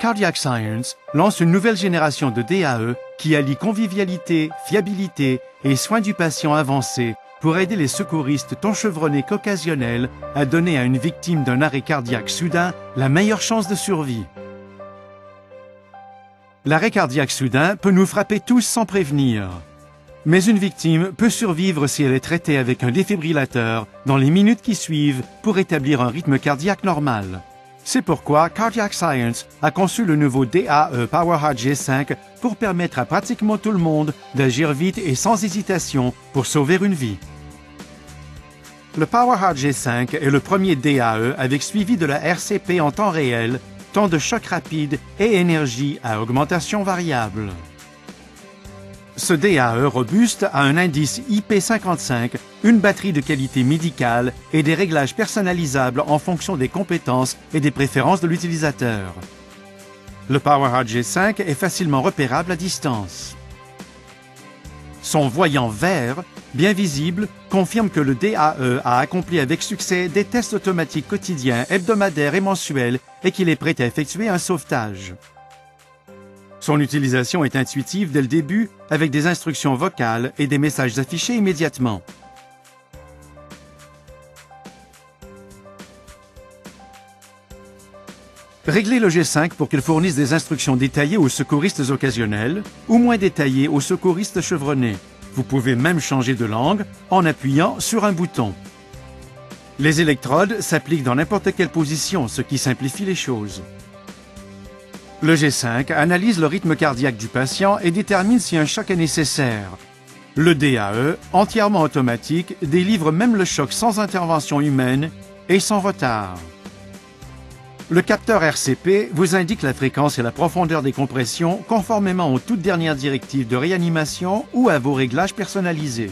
Cardiac Science lance une nouvelle génération de DAE qui allie convivialité, fiabilité et soins du patient avancés pour aider les secouristes tant chevronnés qu'occasionnels à donner à une victime d'un arrêt cardiaque soudain la meilleure chance de survie. L'arrêt cardiaque soudain peut nous frapper tous sans prévenir. Mais une victime peut survivre si elle est traitée avec un défibrillateur dans les minutes qui suivent pour établir un rythme cardiaque normal. C'est pourquoi Cardiac Science a conçu le nouveau DAE PowerHeart G5 pour permettre à pratiquement tout le monde d'agir vite et sans hésitation pour sauver une vie. Le PowerHeart G5 est le premier DAE avec suivi de la RCP en temps réel, temps de choc rapide et énergie à augmentation variable. Ce DAE robuste a un indice IP55, une batterie de qualité médicale et des réglages personnalisables en fonction des compétences et des préférences de l'utilisateur. Le PowerHeart G5 est facilement repérable à distance. Son voyant vert, bien visible, confirme que le DAE a accompli avec succès des tests automatiques quotidiens, hebdomadaires et mensuels et qu'il est prêt à effectuer un sauvetage. Son utilisation est intuitive dès le début avec des instructions vocales et des messages affichés immédiatement. Réglez le G5 pour qu'il fournisse des instructions détaillées aux secouristes occasionnels ou moins détaillées aux secouristes chevronnés. Vous pouvez même changer de langue en appuyant sur un bouton. Les électrodes s'appliquent dans n'importe quelle position, ce qui simplifie les choses. Le G5 analyse le rythme cardiaque du patient et détermine si un choc est nécessaire. Le DAE, entièrement automatique, délivre même le choc sans intervention humaine et sans retard. Le capteur RCP vous indique la fréquence et la profondeur des compressions conformément aux toutes dernières directives de réanimation ou à vos réglages personnalisés.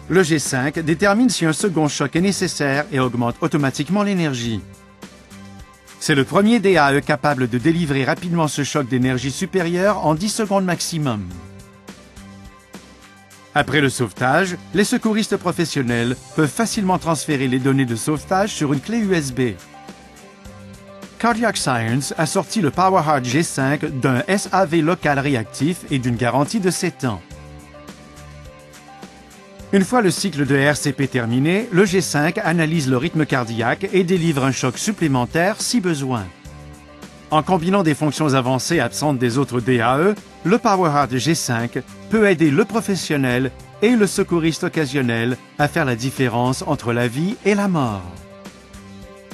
Le G5 détermine si un second choc est nécessaire et augmente automatiquement l'énergie. C'est le premier DAE capable de délivrer rapidement ce choc d'énergie supérieure en 10 secondes maximum. Après le sauvetage, les secouristes professionnels peuvent facilement transférer les données de sauvetage sur une clé USB. Cardiac Science a sorti le PowerHeart G5 d'un SAV local réactif et d'une garantie de 7 ans. Une fois le cycle de RCP terminé, le G5 analyse le rythme cardiaque et délivre un choc supplémentaire si besoin. En combinant des fonctions avancées absentes des autres DAE, le PowerHeart G5 peut aider le professionnel et le secouriste occasionnel à faire la différence entre la vie et la mort.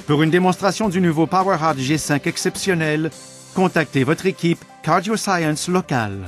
Pour une démonstration du nouveau PowerHeart G5 exceptionnel, contactez votre équipe Cardio Science locale.